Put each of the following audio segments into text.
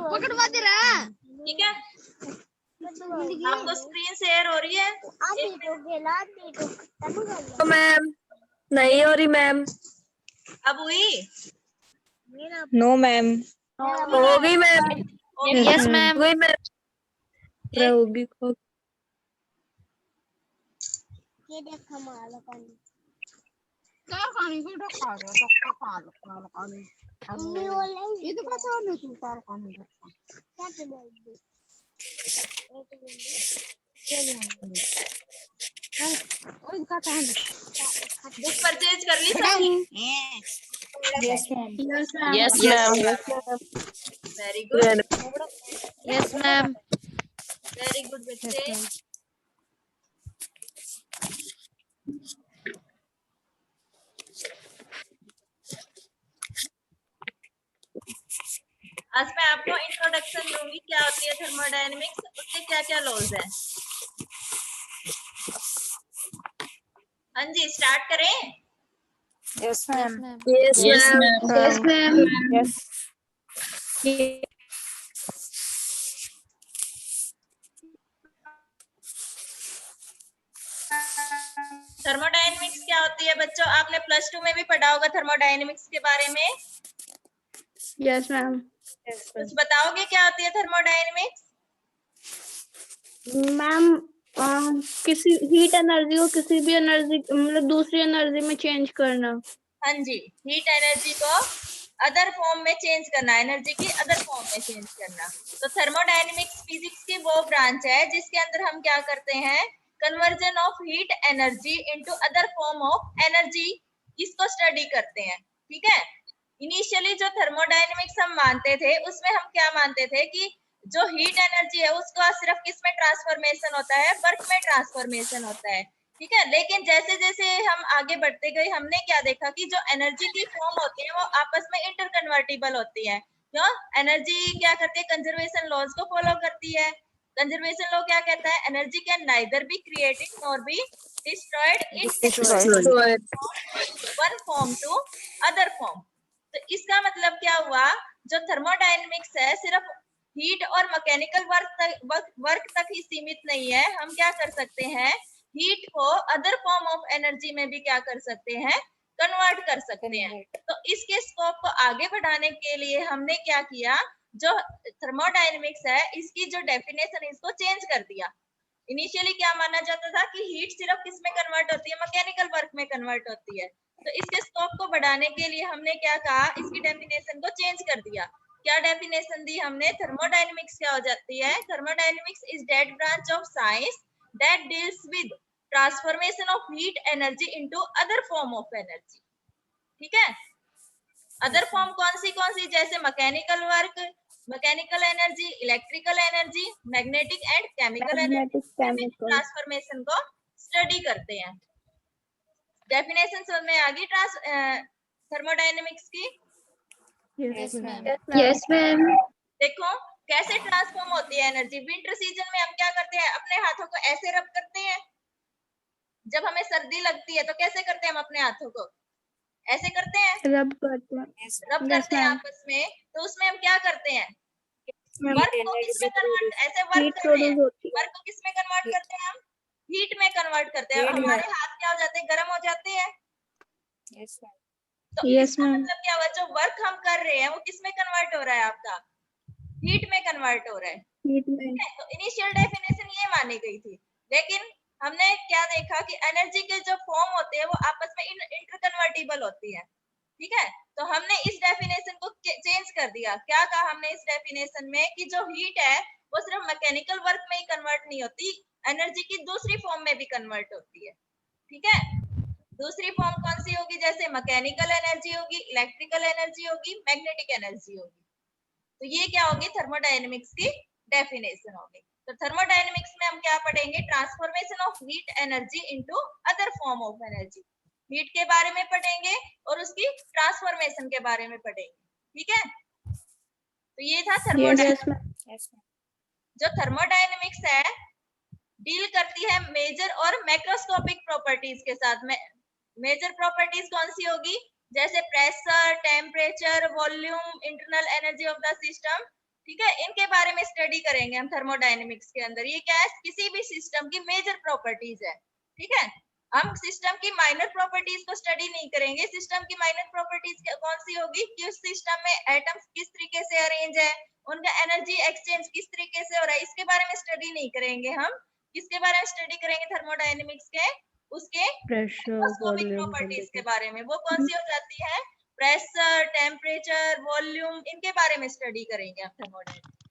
पकड़वा दे रहा। ठीक है, आपको स्क्रीन शेयर हो रही है? मैम नहीं हो रही मैम। अब हुई? No ma'am. हो गई मैम। Yes ma'am. हो गई मैम। होगी कार खाने को तो खा गया, तो खा लो खाने। ये तो पता नहीं तू कार खाने को। ओए का खाने। बुक परचेज कर ली सबने? Yes ma'am. Yes ma'am. Very good, yes ma'am. Very good बच्चे। आज मैं आपको इंट्रोडक्शन दूंगी, क्या होती है थर्मोडायनेमिक्स, उसके क्या क्या लॉज हैं। हाँ जी, स्टार्ट करें। Yes ma'am. Yes ma'am. Yes ma'am. Yes. Thermodynamics क्या होती है बच्चों? आपने प्लस 2 में भी पढ़ा होगा थर्मोडायनेमिक्स के बारे में। Yes ma'am. कुछ बताओगे क्या होती है थर्मोडायनेमिक्स? मैम किसी हीट एनर्जी को किसी भी एनर्जी मतलब दूसरी एनर्जी में चेंज करना। हाँ जी, हीट एनर्जी को अदर फॉर्म में चेंज करना, एनर्जी की अदर फॉर्म में चेंज करना। तो थर्मोडायनेमिक्स फिजिक्स की वो ब्रांच है जिसके अंदर हम क्या करते हैं, conversion of heat energy into other form of energy, इसको स्टडी करते हैं। ठीक है, इनिशियली जो थर्मोडायनेमिक्स हम मानते थे उसमें हम क्या मानते थे कि जो हीट एनर्जी है उसका सिर्फ किस में ट्रांसफॉर्मेशन होता है, वर्क में ट्रांसफॉर्मेशन होता है। ठीक है, लेकिन जैसे जैसे हम आगे बढ़ते गए हमने क्या देखा कि जो एनर्जी की फॉर्म होती है वो आपस में इंटरकन्वर्टिबल होती है। क्यों? एनर्जी क्या करती है, कंजर्वेशन लॉज को फॉलो करती है। कंजर्वेशन लॉ क्या कहता है, energy can neither be created nor be destroyed, it one form to other form. तो इसका मतलब क्या हुआ, जो थर्मोडायनेमिक्स है सिर्फ हीट और मैकेनिकल वर्क तक ही सीमित नहीं है। हम क्या कर सकते हैं, हीट को अदर फॉर्म ऑफ एनर्जी में भी क्या कर सकते हैं, कन्वर्ट कर सकते हैं। तो इसके स्कोप को आगे बढ़ाने के लिए हमने क्या किया, जो थर्मोडायनेमिक्स है इसकी जो डेफिनेशन है इसको चेंज कर दिया। इनिशियली क्या माना जाता था कि हीट सिर्फ किस में कन्वर्ट होती है, मैकेनिकल वर्क में कन्वर्ट होती है। तो इसके स्कोप को बढ़ाने के लिए हमने क्या कहा, इसकी डेफिनेशन को चेंज कर दिया। क्या डेफिनेशन दी हमने, थर्मोडायनेमिक्स क्या हो जाती है, thermodynamics is that branch of science that deals with transformation of heat energy into other form of energy. ठीक है, अदर फॉर्म कौन सी, जैसे mechanical work, mechanical energy, electrical energy, magnetic and chemical energy, transformation को study करते हैं। Definition समझ में आ गई थर्मोडायनेमिक्स की? Yes ma'am. देखो कैसे ट्रांसफॉर्म होती है एनर्जी। विंटर सीजन में हम क्या करते हैं, अपने हाथों को ऐसे रब करते हैं। जब हमें सर्दी लगती है तो कैसे करते हैं हम अपने हाथों को, ऐसे करते हैं, रब करते हैं आपस में। तो उसमें हम क्या करते हैं, वर्क को किसमें कन्वर्ट, ऐसे वर्क कर रहे हैं, वर्क को किसमें कन्वर्ट करते हैं हम, हीट में कन्वर्ट करते हैं। हमारे हाथ क्या हो जाते हैं, गर्म हो जाते हैं। तो इसका मतलब क्या हुआ, जो वर्क हम कर रहे हैं वो किसमें कन्वर्ट हो रहा है, आपका हीट में कन्वर्ट हो रहा है। तो इनिशियल डेफिनेशन ये मानी गई थी, लेकिन हमने क्या देखा कि एनर्जी के जो फॉर्म होते हैं वो आपस में इंटरकन्वर्टिबल होती है। ठीक है, तो हमने इस डेफिनेशन को चेंज कर दिया। क्या कहा हमने इस डेफिनेशन में कि जो हीट है वो सिर्फ मैकेनिकल वर्क में ही कन्वर्ट नहीं होती, एनर्जी की दूसरी फॉर्म में भी कन्वर्ट होती है। ठीक है, दूसरी फॉर्म कौन सी होगी, जैसे मैकेनिकल एनर्जी होगी, इलेक्ट्रिकल एनर्जी होगी, मैग्नेटिक एनर्जी होगी। तो ये क्या होगी, थर्मोडायनेमिक्स की डेफिनेशन होगी। तो थर्मोडायनेमिक्स में हम क्या पढ़ेंगे, transformation of heat energy into other form of energy. Heat के बारे में पढ़ेंगे और उसकी ट्रांसफॉर्मेशन के बारे में पढ़ेंगे। ठीक है, तो ये था थर्मोडायनेमिक्स। जो थर्मोडायनेमिक्स है डील करती है मेजर और मैक्रोस्कोपिक प्रॉपर्टीज के साथ में। मेजर प्रॉपर्टीज कौन सी होगी, जैसे pressure, temperature, volume, internal energy of the system, ठीक है, इनके बारे में स्टडी करेंगे हम थर्मोडायनेमिक्स के अंदर। ये क्या है, किसी भी सिस्टम की मेजर प्रॉपर्टीज है, ठीक है। हम सिस्टम की माइनर प्रॉपर्टीज को स्टडी नहीं करेंगे। सिस्टम की माइनर प्रॉपर्टीज कौन सी होगी कि उस सिस्टम में एटम्स किस तरीके से अरेंज है, उनका एनर्जी एक्सचेंज किस तरीके से हो रहा है, इसके बारे में स्टडी नहीं करेंगे हम। किसके बारे में स्टडी करेंगे थर्मोडायनेमिक्स के, उसके प्रेशर, माइक्रोस्कोपिक वॉल्यूम, प्रॉपर्टीज के टेम्परेचर। बारे में। वो कौन सी हो जाती है, प्रेशर, टेम्परेचर, वॉल्यूम, इनके बारे में स्टडी करेंगे आप थर्मोडायनेमिक्स,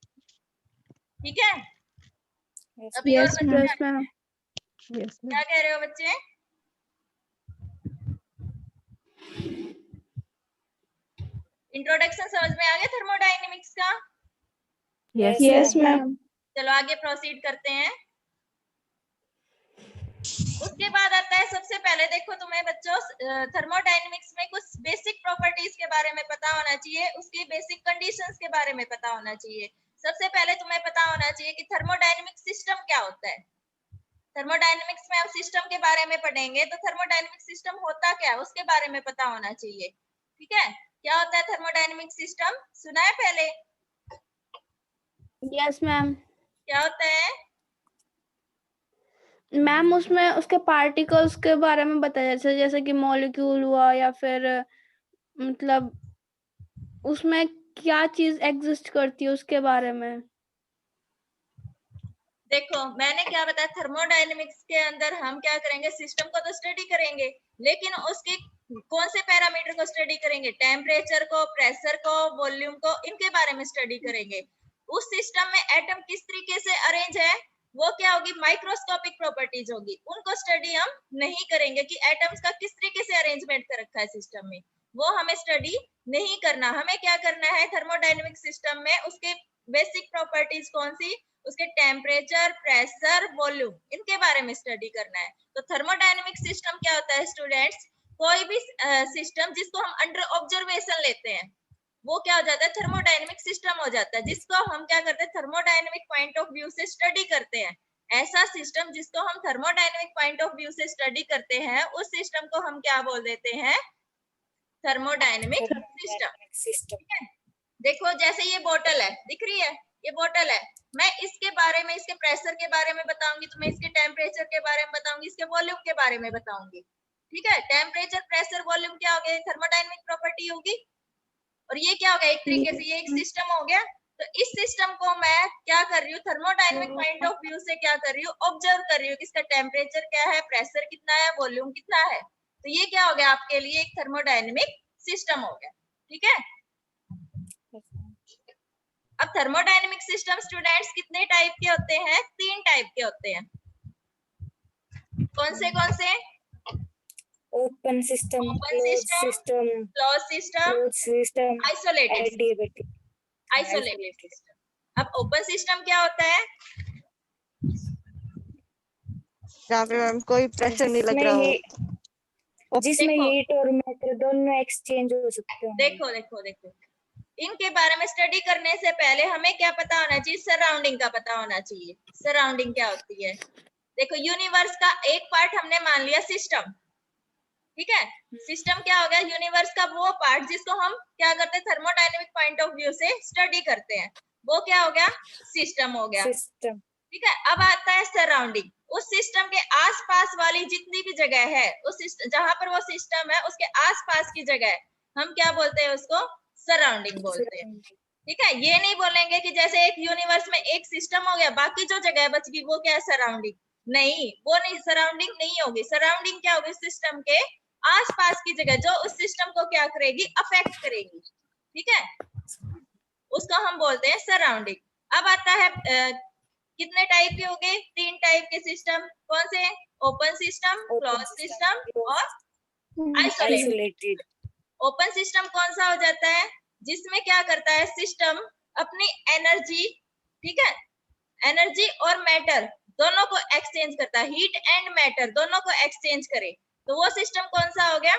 ठीक है। अभी और यस बच्चे मैम। क्या कह रहे हो बच्चे? इंट्रोडक्शन समझ में आ गया थर्मोडायनेमिक्स का? Yes ma'am. चलो आगे प्रोसीड करते हैं। उसके बाद आता है, सबसे पहले देखो तुम्हें बच्चों थर्मोडायनेमिक्स में कुछ बेसिक प्रॉपर्टीज के बारे में पता होना चाहिए, उसकी बेसिक कंडीशंस के बारे में पता होना चाहिए। सबसे पहले तुम्हें पता होना चाहिए कि थर्मोडायनेमिक सिस्टम क्या होता है। थर्मोडायनेमिक्स में आप सिस्टम के बारे में पढ़ेंगे तो थर्मोडायनेमिक सिस्टम होता क्या है उसके बारे में पता होना चाहिए, ठीक है। क्या होता है थर्मोडायनेमिक सिस्टम, सुना है पहले? Yes ma'am. क्या होता है मैम उसमें उसके पार्टिकल्स के बारे में बताया, जैसे कि मॉलिक्यूल हुआ या फिर मतलब उसमें क्या चीज एग्जिस्ट करती है उसके बारे में। देखो मैंने क्या बताया, थर्मोडायनेमिक्स के अंदर हम क्या करेंगे, सिस्टम को तो स्टडी करेंगे, लेकिन उसके कौन से पैरामीटर को स्टडी करेंगे, टेम्परेचर को, प्रेशर को, वॉल्यूम को, इनके बारे में स्टडी करेंगे। उस सिस्टम में एटम किस तरीके से अरेंज है, वो क्या होगी, माइक्रोस्कोपिक प्रॉपर्टीज होगी, उनको स्टडी हम नहीं करेंगे कि एटम्स का किस तरीके से अरेंजमेंट कर रखा है सिस्टम में, वो हमें स्टडी नहीं करना। हमें क्या करना है थर्मोडायनेमिक सिस्टम में, उसके बेसिक प्रॉपर्टीज कौन सी, उसके टेम्परेचर, प्रेशर, वॉल्यूम, इनके बारे में स्टडी करना है। तो थर्मोडायनेमिक सिस्टम क्या होता है स्टूडेंट्स, कोई भी सिस्टम जिसको हम अंडर ऑब्जर्वेशन लेते हैं वो क्या हो जाता है, थर्मोडायनेमिक सिस्टम हो जाता है। जिसको हम क्या करते हैं, थर्मोडायनेमिक पॉइंट ऑफ व्यू से स्टडी करते हैं। ऐसा सिस्टम जिसको हम थर्मोडायनेमिक पॉइंट ऑफ व्यू से स्टडी करते हैं, उस सिस्टम को हम क्या बोल देते हैं, थर्मोडायनेमिक सिस्टम, ठीक है। देखो जैसे ये बोतल है, दिख रही है, ये बोतल है, मैं इसके बारे में, इसके प्रेशर के बारे में बताऊंगी, तुम्हें इसके टेम्परेचर के बारे में बताऊंगी, इसके वॉल्यूम के बारे में बताऊंगी, ठीक है। टेम्परेचर, प्रेशर, वॉल्यूम क्या हो गया, थर्मोडायनेमिक प्रॉपर्टी होगी। और ये क्या हो गया, एक तरीके से ये एक सिस्टम हो गया। तो इस सिस्टम को मैं क्या कर रही हूँ, थर्मोडायनेमिक पॉइंट ऑफ व्यू से क्या कर रही हूँ, ऑब्जर्व कर रही हूँ कि इसका टेम्परेचर क्या है, प्रेशर कितना है, वॉल्यूम कितना है। तो ये क्या हो गया आपके लिए, एक थर्मोडायनेमिक सिस्टम हो गया, ठीक है। अब थर्मोडायनेमिक सिस्टम स्टूडेंट्स कितने टाइप के होते हैं, 3 टाइप के होते हैं। कौन से? Open system, close system, isolated system. अब ओपन सिस्टम क्या होता है, जहाँ पे मैम कोई प्रेशर नहीं लग रहा हो, जिसमें हीट और मैटर दोनों एक्सचेंज हो सकते हैं। देखो इनके बारे में स्टडी करने से पहले हमें क्या पता होना चाहिए, सराउंडिंग का पता होना चाहिए। सराउंडिंग क्या होती है, देखो यूनिवर्स का एक पार्ट हमने मान लिया सिस्टम, ठीक है। सिस्टम क्या हो गया, यूनिवर्स का वो पार्ट जिसको हम क्या करते हैं, थर्मोडायनेमिक पॉइंट ऑफ व्यू से स्टडी करते हैं, वो क्या हो गया, सिस्टम हो गया, ठीक है। अब आता है सराउंडिंग, उस सिस्टम के आसपास वाली जितनी भी जगह है, उस जहां पर वो सिस्टम है उसके आसपास की जगह हम क्या बोलते हैं, उसको सराउंडिंग बोलते हैं, ठीक है। ये नहीं बोलेंगे कि जैसे एक यूनिवर्स में एक सिस्टम हो गया, बाकी जो जगह बच गई वो क्या है, सराउंडिंग, नहीं, वो नहीं, सराउंडिंग नहीं होगी। सराउंडिंग क्या होगी, सिस्टम के आसपास की जगह जो उस सिस्टम को क्या करेगी, अफेक्ट करेगी, ठीक है, उसको हम बोलते हैं सराउंडिंग। अब आता है कितने टाइप के हो गए, 3 टाइप के सिस्टम, कौन से, ओपन सिस्टम, क्लोज सिस्टम और आइसोलेटेड। ओपन सिस्टम कौन सा हो जाता है, जिसमें क्या करता है सिस्टम अपनी एनर्जी, ठीक है, एनर्जी और मैटर दोनों को एक्सचेंज करता है, हीट एंड मैटर दोनों को एक्सचेंज करे, तो वो सिस्टम कौन सा हो गया,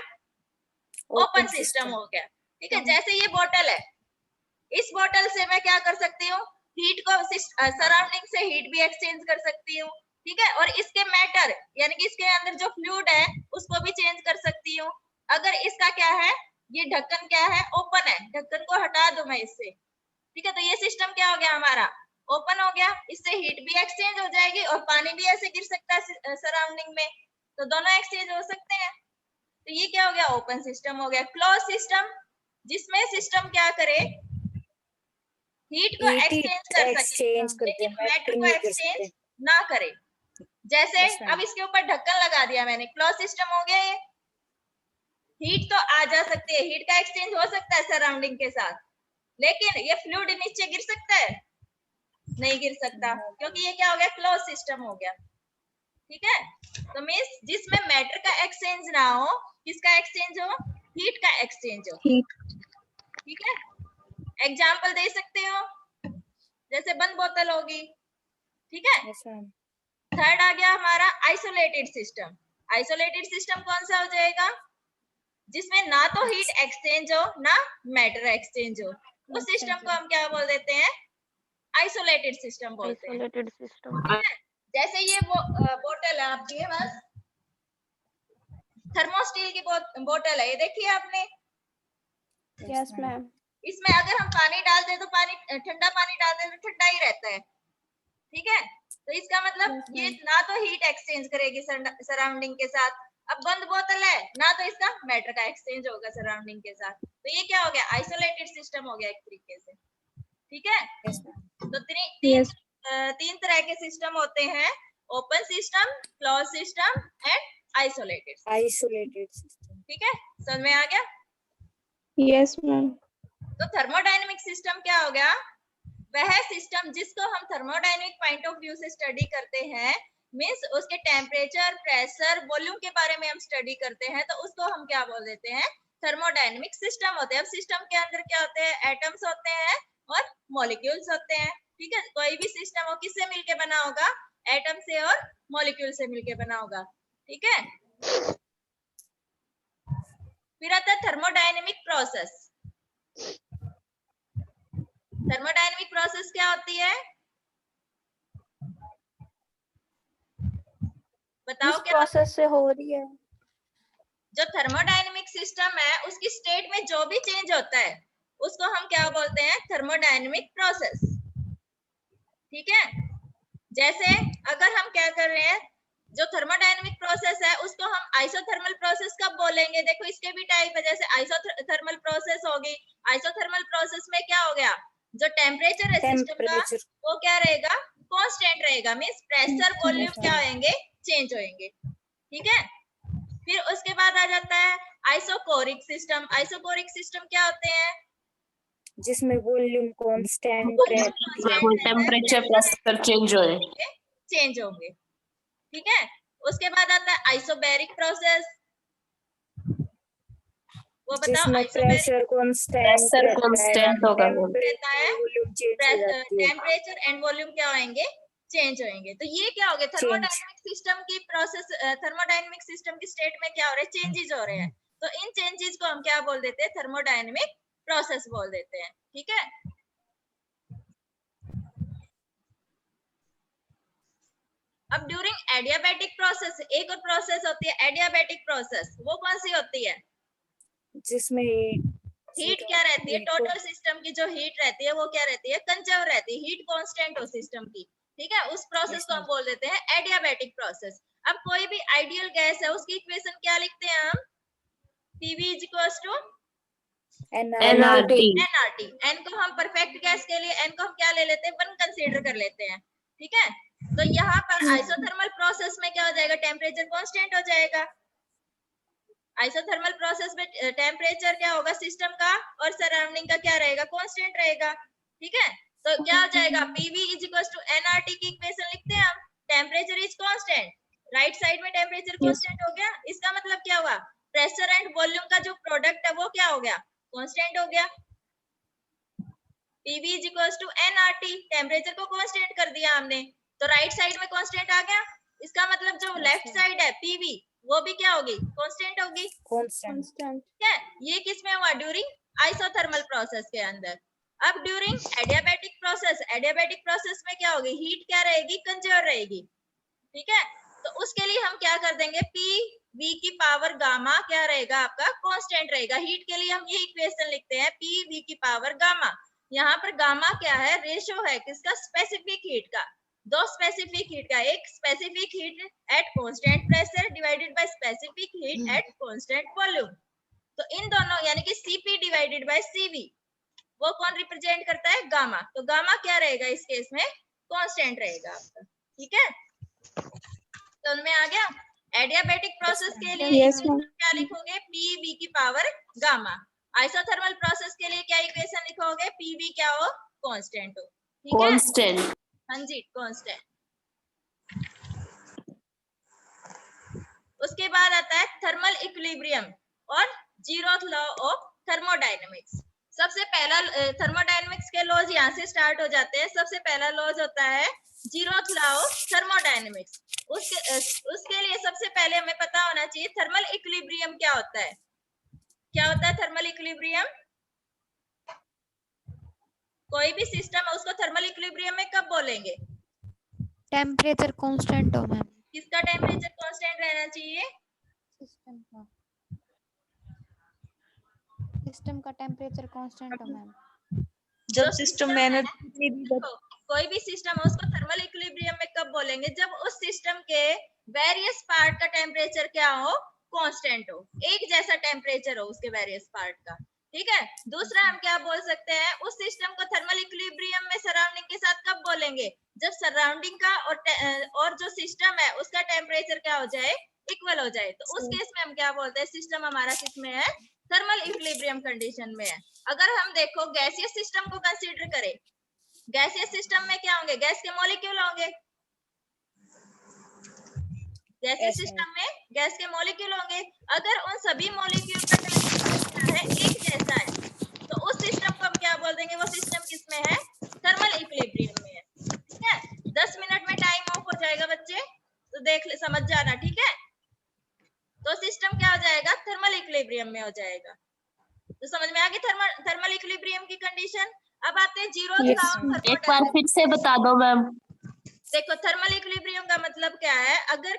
ओपन सिस्टम हो गया, ठीक है। जैसे ये बोतल है, इस बोतल से मैं क्या कर सकती हूँ, हीट को सराउंडिंग से हीट भी एक्सचेंज कर सकती हूँ, ठीक है। और इसके मैटर यानी कि इसके अंदर जो फ्लूइड है उसको भी चेंज कर सकती हूँ। अगर इसका क्या है, ये ढक्कन क्या है, ओपन है, ढक्कन को हटा दूं मैं इससे, ठीक है। तो ये सिस्टम क्या हो गया हमारा, ओपन हो गया, इससे हीट भी एक्सचेंज हो जाएगी और पानी भी ऐसे गिर सकता है सराउंडिंग में, तो दोनों एक्सचेंज हो सकते हैं। तो ये क्या हो गया, ओपन सिस्टम हो गया। क्लोज सिस्टम, जिसमें सिस्टम क्या करे, हीट को एक्सचेंज कर सके एक्सचेंज करते लेकिन हैं, मैटर मैटर को नहीं कर एक्सचेंज सकते। ना करे। जैसे Yes, ma'am. अब इसके ऊपर ढक्कन लगा दिया मैंने, क्लोज सिस्टम हो गया ये। हीट तो आ जा सकती है, हीट का एक्सचेंज हो सकता है सराउंडिंग के साथ, लेकिन ये फ्लूइड नीचे गिर सकता है, नहीं गिर सकता, क्योंकि ये क्या हो गया, क्लोज सिस्टम हो गया, ठीक है। तो मीन्स जिसमें मैटर का एक्सचेंज ना हो, किसका एक्सचेंज हो, हीट का एक्सचेंज हो, ठीक है। एग्जाम्पल दे सकते हो, जैसे बंद बोतल होगी, ठीक है। Yes, ma'am. थर्ड आ गया हमारा आइसोलेटेड सिस्टम। आइसोलेटेड सिस्टम कौन सा हो जाएगा, जिसमें ना तो हीट एक्सचेंज हो ना मैटर एक्सचेंज हो, उस सिस्टम को हम क्या बोल देते हैं, आइसोलेटेड सिस्टम बोलते हैं, आइसोलेटेड सिस्टम। ठीक है। जैसे ये बोतल है आपके पास, थर्मोस्टील की बोतल है, ये देखिए आपने, यस मैम। इसमें अगर हम पानी डालते हैं तो पानी, ठंडा पानी डालते हैं तो ठंडा ही रहता है, ठीक है। तो इसका मतलब Yes, ये ma'am. ना तो हीट एक्सचेंज करेगी सराउंडिंग के साथ, अब बंद बोतल है ना तो इसका मैटर का एक्सचेंज होगा सराउंडिंग के साथ, तो ये क्या हो गया, आइसोलेटेड सिस्टम हो गया एक तरीके से, ठीक है। Yes, ma'am. तो Yes. तीन तरह के सिस्टम होते हैं, open system, close system and isolated, Isolated system. ठीक है। समझ में आ गया। Yes ma'am. तो थर्मोडायनेमिक सिस्टम क्या हो गया, वह सिस्टम जिसको हम थर्मोडायनेमिक पॉइंट ऑफ व्यू से स्टडी करते हैं, मींस उसके टेम्परेचर, प्रेशर, वॉल्यूम के बारे में हम स्टडी करते हैं, तो उसको हम क्या बोल देते हैं, थर्मोडायनेमिक सिस्टम होते हैं। अब सिस्टम के अंदर क्या होते हैं, एटम्स होते हैं और मॉलिक्यूल्स होते हैं, ठीक है। कोई भी सिस्टम हो किससे मिलके बना होगा, एटम से और मॉलिक्यूल से मिलके बना होगा, ठीक है। फिर आता है थर्मोडायनेमिक प्रोसेस। थर्मोडायनेमिक प्रोसेस क्या होती है, बताओ किस क्या। प्रोसेस से हो रही है? जो थर्मोडायनेमिक सिस्टम है उसकी स्टेट में जो भी चेंज होता है उसको हम क्या बोलते हैं, थर्मोडायनेमिक प्रोसेस, ठीक है। जैसे अगर हम क्या कर रहे हैं, जो थर्मोडायनेमिक प्रोसेस है उसको हम आइसोथर्मल प्रोसेस कब बोलेंगे, देखो इसके भी टाइप है, जैसे आइसोथर्मल प्रोसेस होगी, आइसोथर्मल प्रोसेस में क्या हो गया, जो टेम्परेचर है सिस्टम का Temperature. वो क्या रहेगा, कांस्टेंट रहेगा, मींस प्रेशर, वॉल्यूम क्या होंगे, चेंज होंगे, ठीक है। फिर उसके बाद आ जाता है आइसोकोरिक सिस्टम। आइसोकोरिक सिस्टम क्या होते हैं, जिसमें वॉल्यूम कांस्टेंट वॉल्यूम रहती है। कांस्टेंट रहता है, टेम्परेचर प्रेशर चेंज होए। चेंज होंगे, ठीक है। उसके बाद आता है आइसोबैरिक प्रोसेस, वो बताओ, जिसमें आइसोबैरिक प्रेशर कांस्टेंट प्रेशर रहता है, कांस्टेंट होगा वो। रहता है, वॉल्यूम चेंज हो जाती है। टेम्परेचर एंड वॉल्यूम क्या होंगे, चेंज होंगे। तो ये क्या हो गया, थर्मोडायनेमिक सिस्टम की प्रोसेस, थर्मोडायनेमिक सिस्टम की स्टेट में क्या हो रहा है, चेंजेस हो रहे हैं, तो इन चेंजेस को हम क्या बोल देते हैं, थर्मोडायनेमिक प्रोसेस बोल देते हैं, ठीक है। अब ड्यूरिंग एडियाबैटिक प्रोसेस एक और प्रोसेस होती है एडियाबैटिक प्रोसेस, वो कौन सी होती है, जिसमें हीट क्या रहती है, टोटल सिस्टम की जो हीट रहती है वो क्या रहती है, कंजर्व रहती है, हीट कांस्टेंट हो सिस्टम की, ठीक है। उस प्रोसेस को हम बोल देते हैं एडियाबैटिक प्रोसेस। अब कोई भी आइडियल गैस है उसकी इक्वेशन क्या लिखते हैं हम, PV is equals to NRT. nRT। n को हम परफेक्ट गैस के लिए n को हम क्या ले लेते हैं, 1 कंसीडर कर लेते हैं, ठीक है। तो यहाँ पर आइसोथर्मल प्रोसेस में क्या हो जाएगा, टेम्परेचर कांस्टेंट हो जाएगा। आइसोथर्मल प्रोसेस में टेम्परेचर क्या होगा सिस्टम का और सराउंडिंग का क्या रहेगा, कांस्टेंट रहेगा, ठीक है। तो क्या हो जाएगा, PV is equals to nRT की इक्वेशन लिखते हैं हम, temperature is constant, right side में टेम्परेचर कांस्टेंट हो गया, इसका मतलब क्या हुआ, प्रेशर एंड वॉल्यूम का जो प्रोडक्ट है वो क्या हो गया, कांस्टेंट हो गया। PV is equals to nRT, temperature को कांस्टेंट कर दिया हमने, तो राइट साइड में कांस्टेंट आ गया, इसका मतलब जो लेफ्ट साइड है PV वो भी क्या होगी, कांस्टेंट होगी, कांस्टेंट। ठीक है। ये किस में हुआ, ड्यूरिंग आइसोथर्मल प्रोसेस के अंदर। अब during adiabatic process, adiabatic process में क्या होगी, हीट क्या रहेगी, कंजर्व रहेगी, ठीक है। तो उसके लिए हम क्या कर देंगे, पी वी की पावर गामा क्या रहेगा आपका, कांस्टेंट रहेगा। हीट के लिए हम ये इक्वेशन लिखते हैं, पी वी की पावर गामा। यहाँ पर गामा क्या है, रेशो है किसका, स्पेसिफिक हीट का। दो स्पेसिफिक हीट का, एक specific heat at constant pressure divided by specific heat at constant volume. तो इन दोनों यानी कि सीपी डिवाइडेड बाय सीवी, वो कौन रिप्रेजेंट करता है, गामा। तो गामा क्या रहेगा इस केस में, कांस्टेंट रहेगा आपका। ठीक है, तो उनमें आ गया। एडियाबैटिक प्रोसेस के लिए इक्वेशन क्या लिखोगे, पी वी की पावर गामा। आइसोथर्मल प्रोसेस के लिए क्या इक्वेशन लिखोगे, पी वी क्या हो, कांस्टेंट हो। ठीक है, Constant. हाँ जी, कांस्टेंट। उसके बाद आता है थर्मल इक्विलिब्रियम और जीरोथ लॉ ऑफ थर्मोडायनेमिक्स। सबसे पहला थर्मोडायनेमिक्स के लॉज यहाँ से स्टार्ट हो जाते हैं। सबसे पहला लॉज होता है जीरोथ लॉ ऑफ थर्मोडायनेमिक्स। उसके लिए सबसे पहले हमें पता होना चाहिए थर्मल इक्विलिब्रियम क्या होता है। क्या होता है थर्मल इक्विलिब्रियम, कोई भी सिस्टम है उसको थर्मल इक्विलिब्रियम में कब बोलेंगे, टेम्परेचर कांस्टेंट हो मैम, किसका टेम्परेचर कांस्टेंट रहना चाहिए, सिस्टम का टेम्परेचर कांस्टेंट हो मैम। जब सिस्टम में एनर्जी, कोई भी सिस्टम है उसको थर्मल इक्विलिब्रियम में कब बोलेंगे, जब उस सिस्टम के वेरियस पार्ट का टेम्परेचर क्या हो, कांस्टेंट हो, एक जैसा टेम्परेचर हो उसके वेरियस पार्ट का। ठीक है, दूसरा हम क्या बोल सकते हैं, उस सिस्टम को थर्मल इक्विलिब्रियम में सराउंडिंग के साथ कब बोलेंगे, जब सराउंडिंग का और जो सिस्टम है उसका टेम्परेचर क्या हो जाए, इक्वल हो जाए। तो उस केस में हम क्या बोलते हैं, सिस्टम हमारा किस में है, थर्मल इक्विलिब्रियम कंडीशन में है। अगर हम देखो गैसियस सिस्टम को कंसीडर करें, गैसियस सिस्टम में क्या होंगे, गैस के मॉलिक्यूल होंगे। गैसियस सिस्टम में गैस के मॉलिक्यूल होंगे। अगर उन सभी मॉलिक्यूल का टेम्परेचर है एक जैसा है, तो उस सिस्टम को हम क्या बोल देंगे, वो सिस्टम किस में है, थर्मल इक्विलिब्रियम में है। ठीक है, 10 मिनट में टाइम ऑफ हो जाएगा बच्चे, तो देख ले, समझ जाना। ठीक है, तो सिस्टम क्या हो जाएगा, थर्मल इक्विलिब्रियम में हो जाएगा। तो समझ में आ गई थर्मल इक्विलिब्रियम की कंडीशन। अब आते हैं जीरो लॉ ऑफ थर्मोडायनेमिक्स। एक बार फिर से बता दो मैम। देखो थर्मल इक्विलिब्रियम का मतलब क्या है, अगर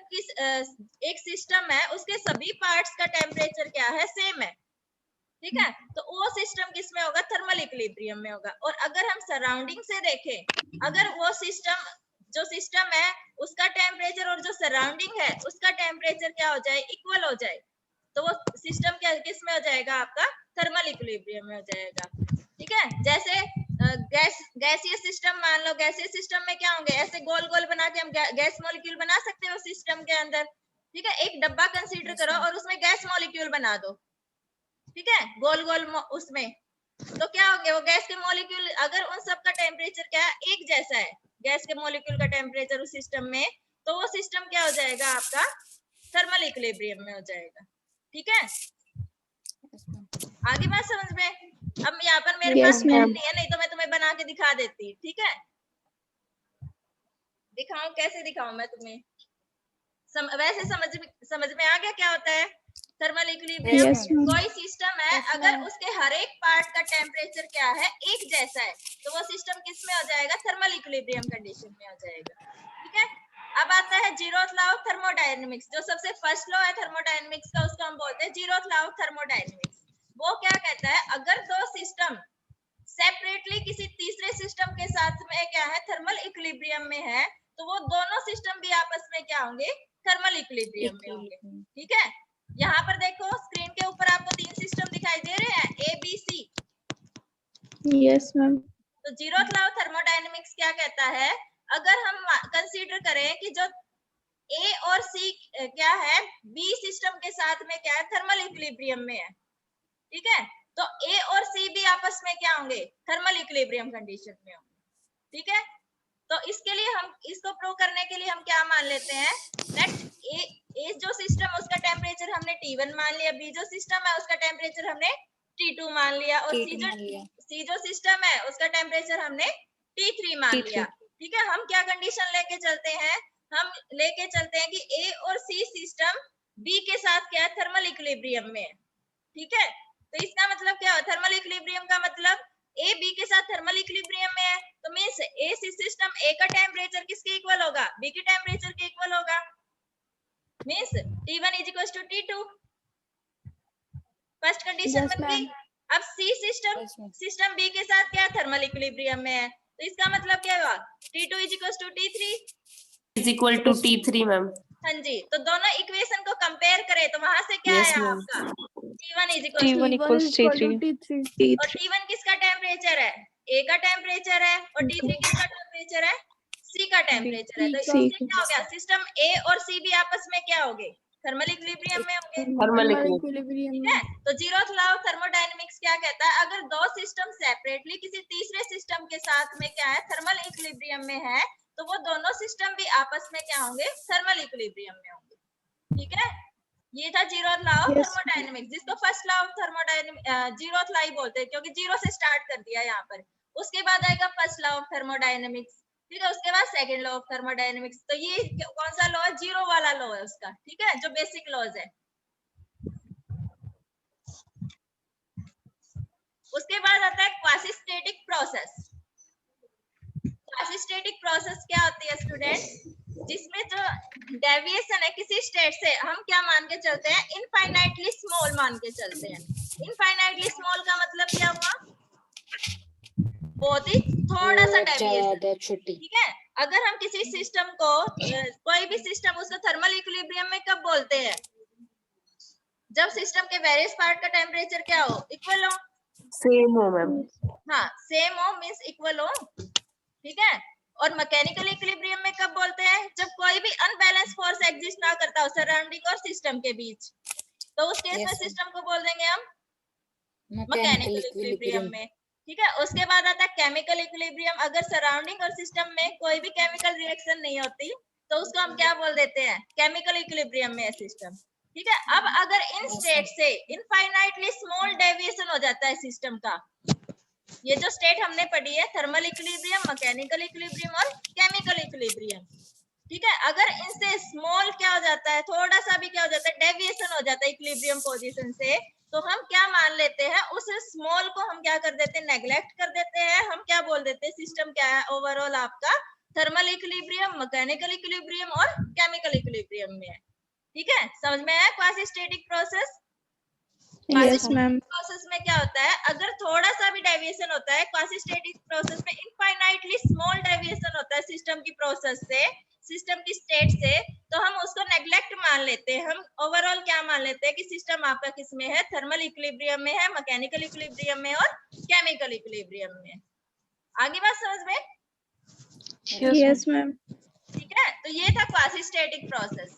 एक सिस्टम है उसके सभी पार्ट्स का टेम्परेचर क्या है, सेम है। ठीक है, तो वो सिस्टम किस में होगा, थर्मल इक्विलिब्रियम में होगा। और अगर हम सराउंडिंग से देखें, अगर वो सिस्टम, जो सिस्टम है उसका टेम्परेचर और जो सराउंडिंग है उसका टेम्परेचर क्या हो जाए, इक्वल हो जाए, तो वो सिस्टम क्या किस में हो जाएगा, आपका थर्मल इक्विलिब्रियम में हो जाएगा। ठीक है, जैसे गैसियस सिस्टम मान लो, गैसियस सिस्टम में क्या होंगे, ऐसे गोल गोल बना के हम गैस मॉलिक्यूल बना सकते हैं उस सिस्टम के अंदर। ठीक है, एक डब्बा कंसीडर करो और उसमें गैस मॉलिक्यूल बना दो। ठीक है, गोल गोल उसमें, तो क्या होंगे, वो गैस के मॉलिक्यूल, अगर उन सब का टेम्परेचर क्या है, एक जैसा है, गैस के मॉलिक्यूल का टेम्परेचर उस सिस्टम में, तो वो सिस्टम क्या हो जाएगा, आपका थर्मल इक्विलिब्रियम में हो जाएगा। ठीक है, आगे बात समझ में। अब यहाँ पर मेरे पास पेन नहीं है, नहीं तो मैं तुम्हें बना के दिखा देती। ठीक है, दिखाऊं, कैसे दिखाऊं मैं तुम्हें, वैसे समझ में आ गया क्या होता है थर्मल इक्विलिब्रियम। कोई सिस्टम है, अगर उसके हर एक पार्ट का टेम्परेचर क्या है, एक जैसा है, तो वो सिस्टम किस में हो जाएगा, थर्मल इक्विलिब्रियम कंडीशन में हो जाएगा। ठीक है, अब आता है जीरोथ लॉ ऑफ थर्मोडायनेमिक्स। जो सबसे फर्स्ट लॉ है थर्मोडायनेमिक्स का, उसको हम बोलते हैं जीरोथ लॉ ऑफ थर्मोडायनेमिक्स। वो क्या कहता है, अगर दो सिस्टम सेपरेटली किसी तीसरे सिस्टम के साथ में क्या है, थर्मल इक्विलिब्रियम में है, तो वो दोनों सिस्टम भी आपस में क्या होंगे, थर्मल इक्विलिब्रियम में होंगे। ठीक है, यहाँ पर देखो स्क्रीन के ऊपर आपको 3 सिस्टम दिखाई दे रहे हैं, A B C. Yes ma'am. तो जीरोथ लॉ ऑफ थर्मोडायनेमिक्स क्या कहता है, अगर हम कंसीडर करें कि जो ए और सी क्या है, बी सिस्टम के साथ में क्या है, थर्मल इक्विलिब्रियम में है। ठीक है, तो ए और सी भी आपस में क्या होंगे, थर्मल इक्विलिब्रियम कंडीशन में होंगे। ठीक है, तो इसके लिए हम इसको प्रूव करने के लिए हम क्या मान लेते हैं, दैट ए जो सिस्टम उसका टेम्परेचर हमने T1 मान लिया, बी जो सिस्टम है उसका टेम्परेचर हमने T2 मान लिया, और सी जो सिस्टम है उसका टेम्परेचर हमने T3 मान लिया। ठीक है, हम क्या कंडीशन लेके चलते हैं, हम लेके चलते हैं कि ए और सी सिस्टम बी के साथ क्या है, थर्मल इक्विलिब्रियम में है। ठीक है, तो इसका मतलब क्या है, थर्मल इक्विलिब्रियम का मतलब ए बी के साथ थर्मल इक्विलिब्रियम में है, तो मींस ए सिस्टम ए का टेम्परेचर किसके इक्वल होगा, बी के टेम्परेचर के इक्वल होगा। Means T1 is equal to T2। First condition Yes, बन गई। ma'am. अब C सिस्टम B के साथ क्या थर्मल इक्विलिब्रियम में है, तो इसका मतलब क्या हुआ, T2 is equal to T3 is equal to T3 ma'am. हाँ जी, तो दोनों इक्वेशन को कंपेयर करें तो वहां से क्या Yes, आया ma'am. आपका T1 is equal T1 to is equal to T3. और T1 किसका टेम्परेचर है, A का टेम्परेचर है, और T3 किसका टेम्परेचर है, C का टेम्परेचर है। तो इससे क्या हो गया, सिस्टम A और C भी आपस में क्या हो गए, थर्मल इक्विलिब्रियम में होंगे। Thermal equilibrium. ठीक है, तो जीरोथ लॉ ऑफ थर्मोडायनेमिक्स क्या कहता है, अगर दो सिस्टम सेपरेटली किसी तीसरे सिस्टम के साथ में क्या है, थर्मल इक्विलिब्रियम में है, तो वो दोनों सिस्टम भी आपस में क्या होंगे, थर्मल इक्विलिब्रियम में होंगे। ठीक है, ये था जीरोथ लॉ ऑफ थर्मोडायनेमिक्स, जिसको first law of thermodynamics zeroth law ही बोलते हैं, क्योंकि जीरो से स्टार्ट कर दिया यहाँ पर। उसके बाद आएगा फर्स्ट लॉ ऑफ थर्मोडायनेमिक्स, ठीक है, उसके बाद सेकंड लॉ ऑफ थर्मोडायनेमिक्स। तो ये कौन सा लॉ है, जीरो वाला लॉ है उसका, ठीक है, जो बेसिक लॉज है। उसके बाद आता है क्वासीस्टेटिक प्रोसेस। क्वासीस्टेटिक प्रोसेस क्या होती है स्टूडेंट, जिसमें जो डेविएशन है किसी स्टेट से, हम क्या मान के चलते हैं, इनफाइनाइटली स्मॉल मान के चलते हैं। इनफाइनाइटली स्मॉल का मतलब क्या हुआ, बहुत ही थोड़ा सा डेविएशन। ठीक है, अगर हम किसी सिस्टम को कोई भी सिस्टम उसको थर्मल इक्विलिब्रियम में कब बोलते हैं, जब सिस्टम के वेरियस पार्ट का टेम्परेचर क्या हो, इक्वल हो। सेम हो मैम। हाँ, सेम हो मींस इक्वल हो। ठीक है, और मैकेनिकल इक्विलिब्रियम में कब बोलते हैं, जब कोई भी अनबैलेंस फोर्स एग्जिस्ट ना करता हो सराउंडिंग और सिस्टम के बीच, तो उस केस में सिस्टम को बोल देंगे हम मैकेनिकल इक्विलिब्रियम में। ठीक है, उसके बाद आता है केमिकल इक्विलिब्रियम। अगर सराउंडिंग और सिस्टम में कोई भी केमिकल रिएक्शन नहीं होती तो उसको हम क्या बोल देते हैं, केमिकल इक्विलिब्रियम में है सिस्टम। ठीक है, अब अगर इन स्टेट से इनफाइनाइटली स्मॉल डेविएशन हो जाता है सिस्टम का, ये जो स्टेट हमने पढ़ी है थर्मल इक्विलिब्रियम, मैकेनिकल इक्विलिब्रियम और केमिकल इक्विलिब्रियम। ठीक है, अगर इनसे स्मॉल क्या हो जाता है, थोड़ा सा भी क्या हो जाता है, डेविएशन हो जाता है इक्विलिब्रियम पोजीशन से, तो हम क्या मान लेते हैं, उस स्मॉल को हम क्या कर देते हैं, नेग्लेक्ट कर देते हैं। हम क्या बोल देते हैं, सिस्टम क्या है ओवरऑल आपका थर्मल इक्विलिब्रियम, मैकेनिकल इक्विलिब्रियम और केमिकल इक्विलिब्रियम में है। ठीक है, समझ में आया क्वासीस्टेटिक प्रोसेस। Yes, ma'am. प्रोसेस में क्या होता है, अगर थोड़ा सा भी डेविएशन होता है, क्वासीस्टेटिक प्रोसेस में इनफाइनाइटली स्मॉल डेविएशन होता है सिस्टम की प्रोसेस से, सिस्टम की स्टेट से, तो हम उसको नेग्लेक्ट मान लेते हैं। हम ओवरऑल क्या मान लेते हैं कि सिस्टम आपका किस में है, थर्मल इक्विलिब्रियम में है, मैकेनिकल इक्विलिब्रियम में और केमिकल इक्विलिब्रियम में। आगे बात समझ में? Yes, ma'am. ठीक है, तो ये था क्वासीस्टेटिक प्रोसेस।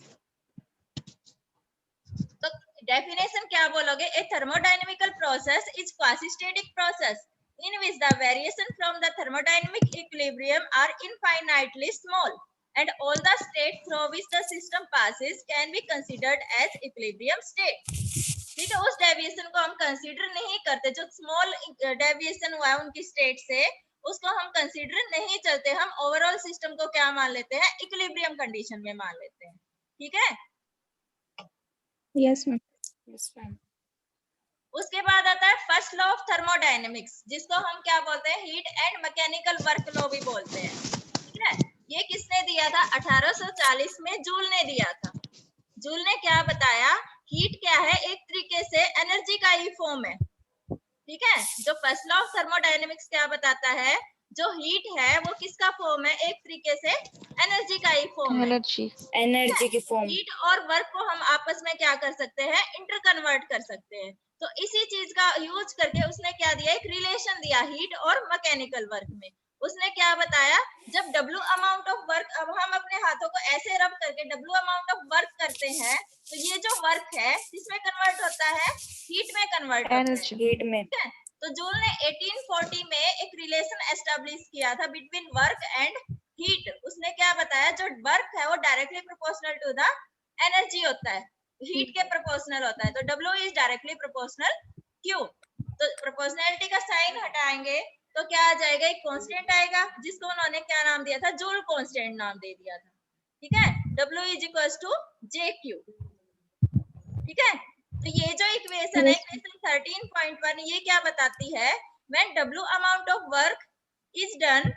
तो डेफिनेशन क्या बोलोगे, a thermodynamical process is quasistatic process in which the variation from the thermodynamic equilibrium are infinitely small and all the states through which the system passes can be considered as equilibrium state। ठीक है, उस deviation को हम consider नहीं करते, जो small deviation हुआ है उनकी स्टेट से, उसको हम कंसीडर नहीं चलते। हम ओवरऑल सिस्टम को क्या मान लेते हैं, इक्विलिब्रियम कंडीशन में मान लेते हैं। ठीक है, Yes, ma'am. उसके बाद आता है फर्स्ट लॉ ऑफ थर्मोडायनेमिक्स, जिसको हम क्या बोलते हैं, heat and mechanical work law भी बोलते हैं। ठीक है, ये किसने दिया था, 1840 में जूल ने दिया था। जूल ने क्या बताया, हीट क्या है, एक तरीके से एनर्जी का ही फॉर्म है। ठीक है, जो फर्स्ट लॉ ऑफ थर्मोडायनेमिक्स क्या बताता है, जो हीट है वो किसका फॉर्म है, एक तरीके से एनर्जी का ही फॉर्म है। एनर्जी की फॉर्म। हीट और वर्क को हम आपस में क्या कर सकते हैं, इंटरकन्वर्ट कर सकते हैं। तो इसी चीज का यूज करके उसने क्या दिया, एक रिलेशन दिया हीट और मैकेनिकल वर्क में। उसने क्या बताया, जब W अमाउंट ऑफ वर्क, अब हम अपने हाथों को ऐसे रब करके W अमाउंट ऑफ वर्क करते हैं, तो ये जो वर्क है किसमें कन्वर्ट होता है, हीट में कन्वर्ट होता है, हीट में। ठीक है। तो जूल ने 1840 में एक रिलेशन एस्टेब्लिश किया था बिटवीन वर्क एंड हीट। उसने क्या बताया, जो वर्क है वो directly proportional to the energy होता है, हीट के प्रोपोर्शनल होता है। तो W is directly proportional Q। तो प्रोपोर्शनैलिटी का साइन हटाएंगे तो क्या आ जाएगा, एक कांस्टेंट आएगा, जिसको उन्होंने क्या नाम दिया था, जूल कांस्टेंट नाम दे दिया था। ठीक है, W is equal to JQ। ठीक है, तो ये जो इक्वेशन है, इक्वेशन 13.1, ये क्या बताती है, when W amount of work is done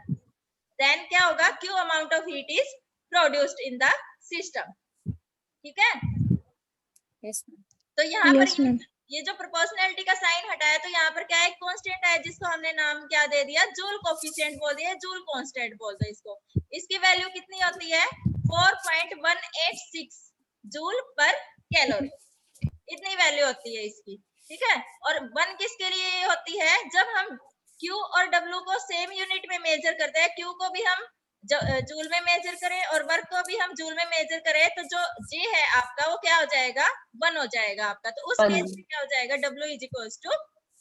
then क्या होगा, Q amount of heat is produced in the system. ठीक है। Yes ma'am. तो यहाँ पर Yes, ma'am. ये जो प्रोपोर्शनैलिटी का साइन हटाया तो यहाँ पर क्या है, कांस्टेंट है जिसको हमने नाम क्या दे दिया, जूल कोफिशिएंट बोल दिया, जूल कांस्टेंट बोल दो इसको। इसकी वैल्यू कितनी होती है 4.186 जूल पर कैलोरी, इतनी वैल्यू होती है इसकी, ठीक है। और 1 किसके लिए होती है, जब हम Q और W को सेम यूनिट में मेजर करते हैं, Q को भी हम जूल में मेजर करें और वर्क को भी हम जूल में मेजर करें, तो जो J है आपका वो क्या हो जाएगा, 1 हो जाएगा आपका। तो उस केस में क्या हो जाएगा, W is equals to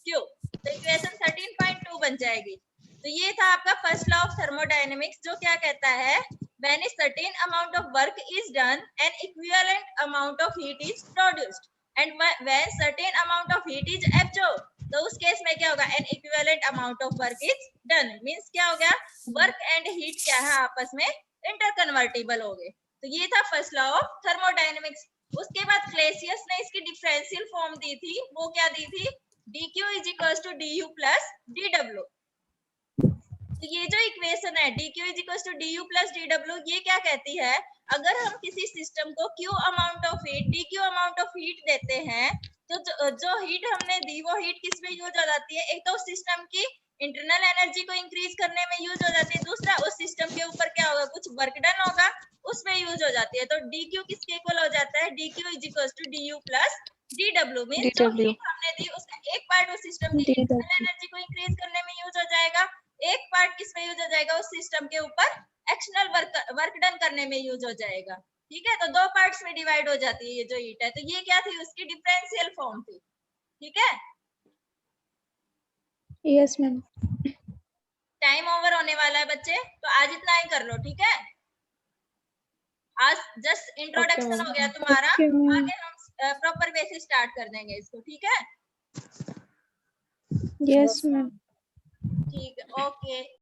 Q। तो इक्वेशन 13.2 बन जाएगी। तो ये था आपका फर्स्ट लॉ ऑफ थर्मोडायनेमिक्स, जो क्या कहता है, when a certain amount of work is done an equivalent amount of heat is produced and when certain amount of heat is absorbed, तो उस केस में क्या होगा, an equivalent amount of work is done, means क्या हो गया, work and heat क्या है आपस में इंटरकन्वर्टिबल हो गए। तो ये था फर्स्ट लॉ ऑफ थर्मोडायनेमिक्स। उसके बाद क्लेसियस ने इसकी डिफरेंशियल फॉर्म दी थी, वो क्या दी थी, dq is equals to du plus dw। तो ये जो इक्वेशन है dq is equals to du plus dw, ये क्या कहती है, अगर हम किसी सिस्टम को q amount of heat dq amount of heat देते हैं, तो जो हीट हमने दी वो हीट किस में यूज हो जाती है, एक तो सिस्टम की इंटरनल एनर्जी को इंक्रीज करने में यूज हो जाती है, दूसरा उस सिस्टम के ऊपर क्या होगा, कुछ वर्क डन होगा, उसमें यूज हो जाती है। तो dq किसके इक्वल हो जाता है, dq is equals to du plus dw, means जो हीट हमने दी उसका एक पार्ट उस सिस्टम की इंटरनल एनर्जी को इंक्रीज करने में यूज हो जाएगा, एक पार्ट किस में यूज हो जाएगा, उस सिस्टम के ऊपर एक्शनल वर्क डन करने में यूज हो जाएगा, ठीक है। तो दो पार्ट्स में डिवाइड हो जाती है ये जो हीट है। तो ये क्या थी, उसकी डिफरेंशियल फॉर्म थी, ठीक है। Yes, ma'am. टाइम ओवर होने वाला है बच्चे, तो आज इतना ही कर लो, ठीक है। आज जस्ट इंट्रोडक्शन हो गया तुम्हारा, Okay, ma'am. आगे हम प्रॉपर वे से स्टार्ट कर देंगे इसको, ठीक है। Yes, ma'am. ठीक है, ओके।